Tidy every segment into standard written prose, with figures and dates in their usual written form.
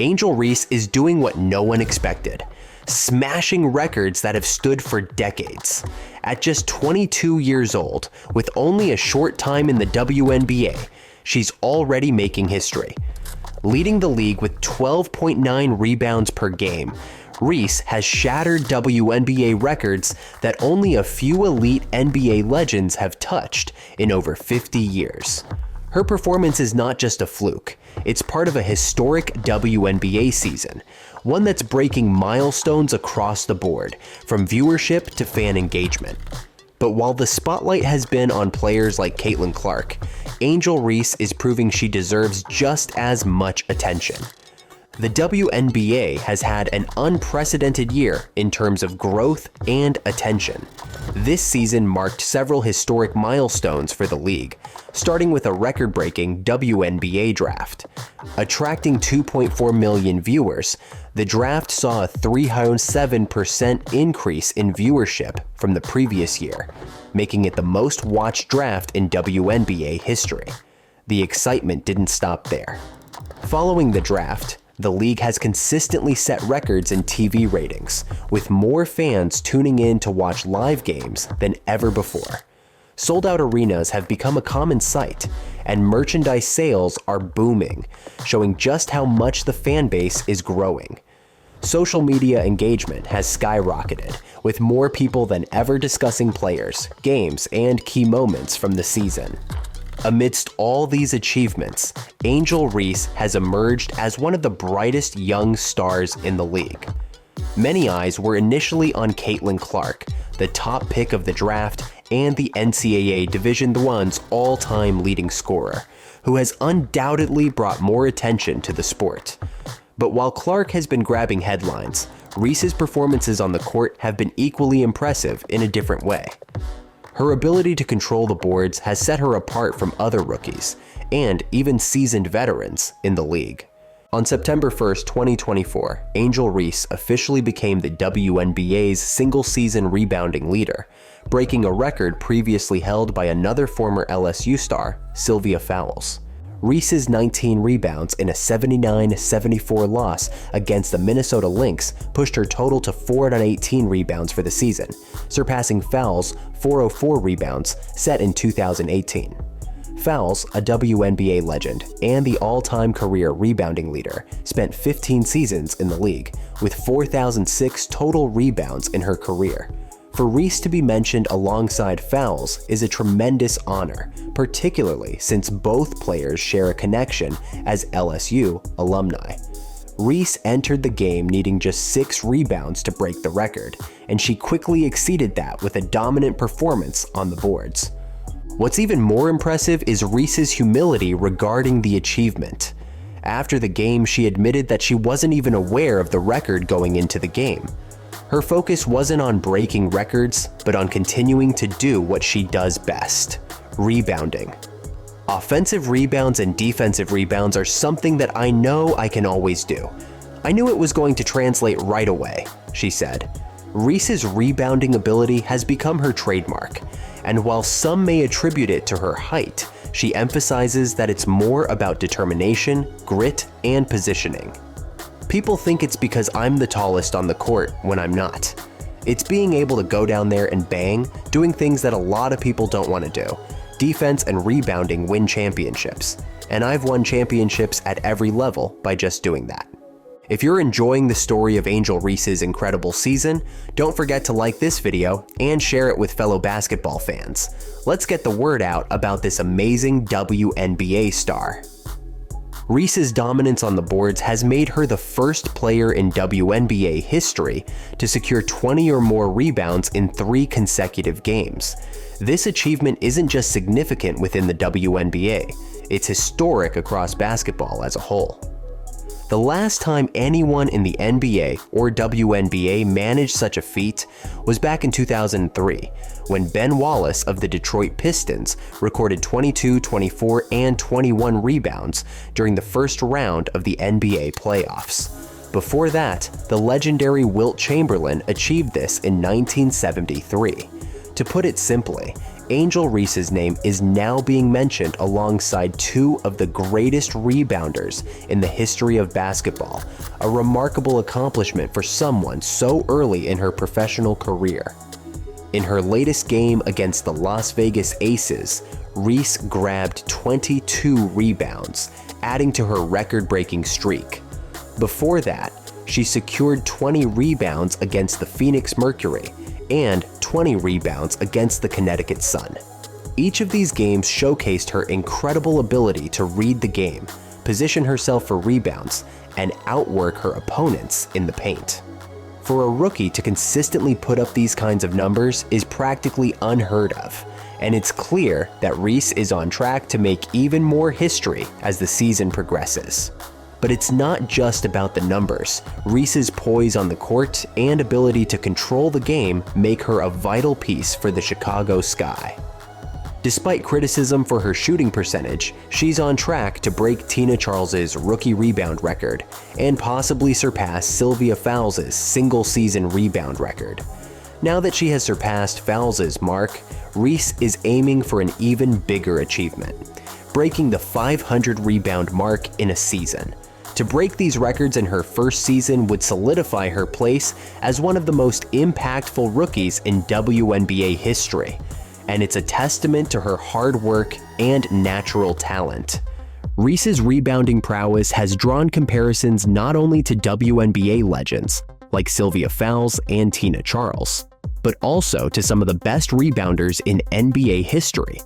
Angel Reese is doing what no one expected, smashing records that have stood for decades. At just 22 years old, with only a short time in the WNBA, she's already making history. Leading the league with 12.9 rebounds per game, Reese has shattered WNBA records that only a few elite NBA legends have touched in over 50 years. Her performance is not just a fluke, it's part of a historic WNBA season, one that's breaking milestones across the board, from viewership to fan engagement. But while the spotlight has been on players like Caitlin Clark, Angel Reese is proving she deserves just as much attention. The WNBA has had an unprecedented year in terms of growth and attention. This season marked several historic milestones for the league, starting with a record-breaking WNBA draft. Attracting 2.4 million viewers, the draft saw a 307% increase in viewership from the previous year, making it the most watched draft in WNBA history. The excitement didn't stop there. Following the draft, the league has consistently set records in TV ratings, with more fans tuning in to watch live games than ever before. Sold-out arenas have become a common sight, and merchandise sales are booming, showing just how much the fan base is growing. Social media engagement has skyrocketed, with more people than ever discussing players, games, and key moments from the season. Amidst all these achievements, Angel Reese has emerged as one of the brightest young stars in the league. Many eyes were initially on Caitlin Clark, the top pick of the draft and the NCAA Division I's all-time leading scorer, who has undoubtedly brought more attention to the sport. But while Clark has been grabbing headlines, Reese's performances on the court have been equally impressive in a different way. Her ability to control the boards has set her apart from other rookies, and even seasoned veterans in the league. On September 1st, 2024, Angel Reese officially became the WNBA's single-season rebounding leader, breaking a record previously held by another former LSU star, Sylvia Fowles. Reese's 19 rebounds in a 79-74 loss against the Minnesota Lynx pushed her total to 418 rebounds for the season, surpassing Fowles' 404 rebounds set in 2018. Fowles, a WNBA legend and the all-time career rebounding leader, spent 15 seasons in the league, with 4,006 total rebounds in her career. For Reese to be mentioned alongside Fowles is a tremendous honor, particularly since both players share a connection as LSU alumni. Reese entered the game needing just 6 rebounds to break the record, and she quickly exceeded that with a dominant performance on the boards. What's even more impressive is Reese's humility regarding the achievement. After the game, she admitted that she wasn't even aware of the record going into the game. Her focus wasn't on breaking records, but on continuing to do what she does best: rebounding. Offensive rebounds and defensive rebounds are something that I know I can always do. I knew it was going to translate right away, she said. Reese's rebounding ability has become her trademark, and while some may attribute it to her height, she emphasizes that it's more about determination, grit, and positioning. People think it's because I'm the tallest on the court when I'm not. It's being able to go down there and bang, doing things that a lot of people don't want to do. Defense and rebounding win championships, and I've won championships at every level by just doing that. If you're enjoying the story of Angel Reese's incredible season, don't forget to like this video and share it with fellow basketball fans. Let's get the word out about this amazing WNBA star. Reese's dominance on the boards has made her the first player in WNBA history to secure 20 or more rebounds in 3 consecutive games. This achievement isn't just significant within the WNBA, it's historic across basketball as a whole. The last time anyone in the NBA or WNBA managed such a feat was back in 2003, when Ben Wallace of the Detroit Pistons recorded 22, 24, and 21 rebounds during the first round of the NBA playoffs. Before that, the legendary Wilt Chamberlain achieved this in 1973. To put it simply, Angel Reese's name is now being mentioned alongside two of the greatest rebounders in the history of basketball, a remarkable accomplishment for someone so early in her professional career. In her latest game against the Las Vegas Aces, Reese grabbed 22 rebounds, adding to her record-breaking streak. Before that, she secured 20 rebounds against the Phoenix Mercury and 20 rebounds against the Connecticut Sun. Each of these games showcased her incredible ability to read the game, position herself for rebounds, and outwork her opponents in the paint. For a rookie to consistently put up these kinds of numbers is practically unheard of, and it's clear that Reese is on track to make even more history as the season progresses. But it's not just about the numbers. Reese's poise on the court and ability to control the game make her a vital piece for the Chicago Sky. Despite criticism for her shooting percentage, she's on track to break Tina Charles's rookie rebound record and possibly surpass Sylvia Fowles's single-season rebound record. Now that she has surpassed Fowles's mark, Reese is aiming for an even bigger achievement, breaking the 500 rebound mark in a season. To break these records in her first season would solidify her place as one of the most impactful rookies in WNBA history, and it's a testament to her hard work and natural talent. Reese's rebounding prowess has drawn comparisons not only to WNBA legends like Sylvia Fowles and Tina Charles, but also to some of the best rebounders in NBA history.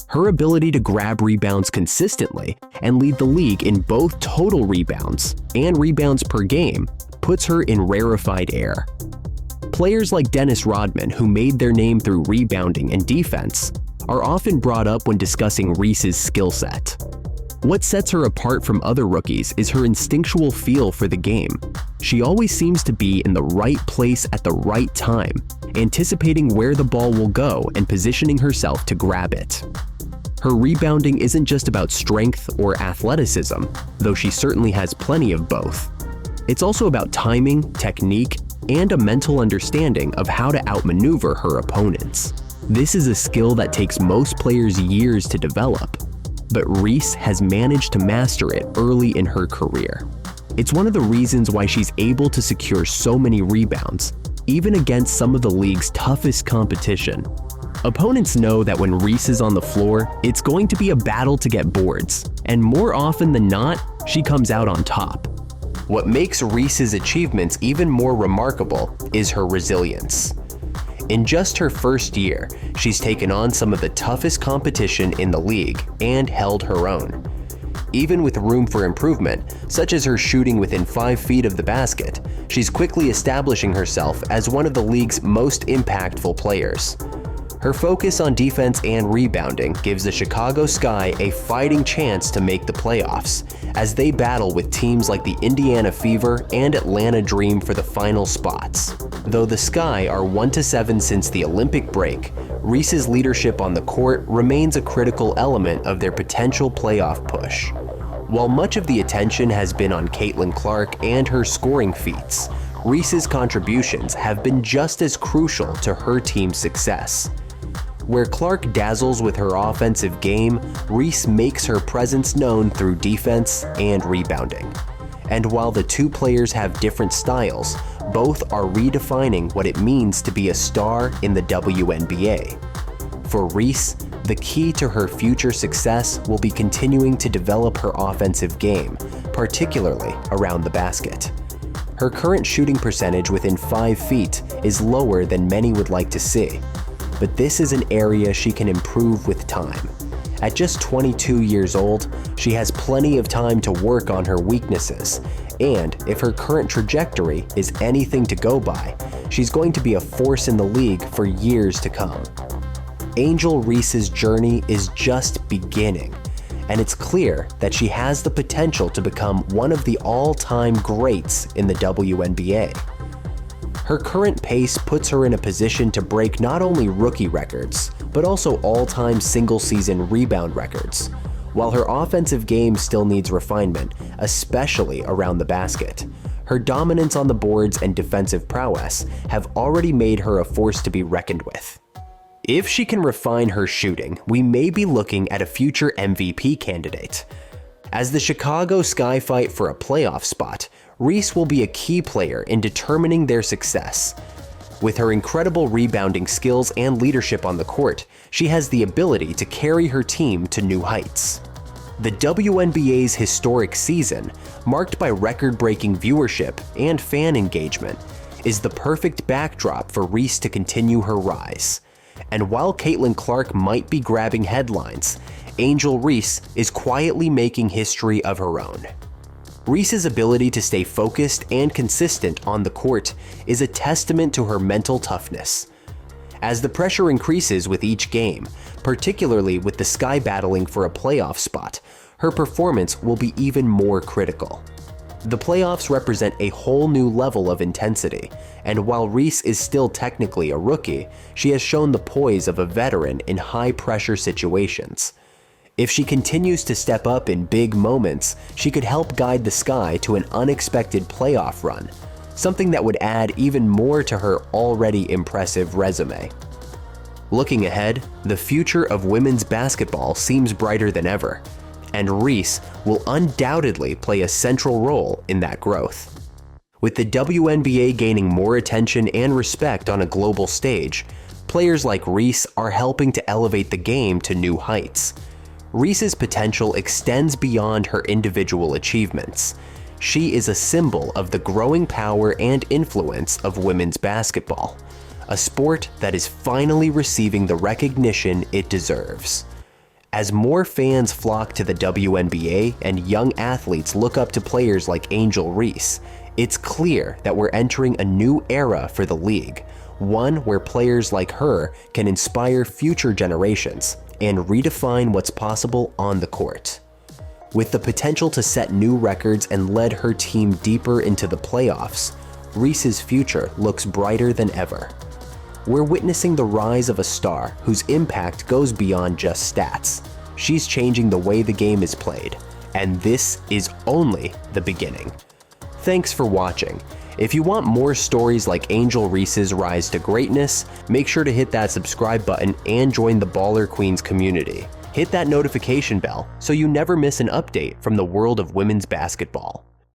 Her ability to grab rebounds consistently and lead the league in both total rebounds and rebounds per game puts her in rarefied air. Players like Dennis Rodman, who made their name through rebounding and defense, are often brought up when discussing Reese's skill set. What sets her apart from other rookies is her instinctual feel for the game. She always seems to be in the right place at the right time, anticipating where the ball will go and positioning herself to grab it. Her rebounding isn't just about strength or athleticism, though she certainly has plenty of both. It's also about timing, technique, and a mental understanding of how to outmaneuver her opponents. This is a skill that takes most players years to develop, but Reese has managed to master it early in her career. It's one of the reasons why she's able to secure so many rebounds, even against some of the league's toughest competition. Opponents know that when Reese is on the floor, it's going to be a battle to get boards, and more often than not, she comes out on top. What makes Reese's achievements even more remarkable is her resilience. In just her first year, she's taken on some of the toughest competition in the league and held her own. Even with room for improvement, such as her shooting within 5 feet of the basket, she's quickly establishing herself as one of the league's most impactful players. Her focus on defense and rebounding gives the Chicago Sky a fighting chance to make the playoffs, as they battle with teams like the Indiana Fever and Atlanta Dream for the final spots. Though the Sky are 1-7 since the Olympic break, Reese's leadership on the court remains a critical element of their potential playoff push. While much of the attention has been on Caitlin Clark and her scoring feats, Reese's contributions have been just as crucial to her team's success. Where Clark dazzles with her offensive game, Reese makes her presence known through defense and rebounding. And while the two players have different styles, both are redefining what it means to be a star in the WNBA. For Reese, the key to her future success will be continuing to develop her offensive game, particularly around the basket. Her current shooting percentage within 5 feet is lower than many would like to see, but this is an area she can improve with time. At just 22 years old, she has plenty of time to work on her weaknesses, and if her current trajectory is anything to go by, she's going to be a force in the league for years to come. Angel Reese's journey is just beginning, and it's clear that she has the potential to become one of the all-time greats in the WNBA. Her current pace puts her in a position to break not only rookie records, but also all-time single-season rebound records, while her offensive game still needs refinement, especially around the basket. Her dominance on the boards and defensive prowess have already made her a force to be reckoned with. If she can refine her shooting, we may be looking at a future MVP candidate. As the Chicago Sky fight for a playoff spot, Reese will be a key player in determining their success. With her incredible rebounding skills and leadership on the court, she has the ability to carry her team to new heights. The WNBA's historic season, marked by record-breaking viewership and fan engagement, is the perfect backdrop for Reese to continue her rise. And while Caitlin Clark might be grabbing headlines, Angel Reese is quietly making history of her own. Reese's ability to stay focused and consistent on the court is a testament to her mental toughness. As the pressure increases with each game, particularly with the Sky battling for a playoff spot, her performance will be even more critical. The playoffs represent a whole new level of intensity, and while Reese is still technically a rookie, she has shown the poise of a veteran in high-pressure situations. If she continues to step up in big moments, she could help guide the Sky to an unexpected playoff run, something that would add even more to her already impressive resume. Looking ahead, the future of women's basketball seems brighter than ever, and Reese will undoubtedly play a central role in that growth. With the WNBA gaining more attention and respect on a global stage, players like Reese are helping to elevate the game to new heights. Reese's potential extends beyond her individual achievements. She is a symbol of the growing power and influence of women's basketball, a sport that is finally receiving the recognition it deserves. As more fans flock to the WNBA and young athletes look up to players like Angel Reese, it's clear that we're entering a new era for the league, one where players like her can inspire future generations and redefine what's possible on the court. With the potential to set new records and lead her team deeper into the playoffs, Reese's future looks brighter than ever. We're witnessing the rise of a star whose impact goes beyond just stats. She's changing the way the game is played, and this is only the beginning. Thanks for watching. If you want more stories like Angel Reese's rise to greatness, make sure to hit that subscribe button and join the Baller Queens community. Hit that notification bell so you never miss an update from the world of women's basketball.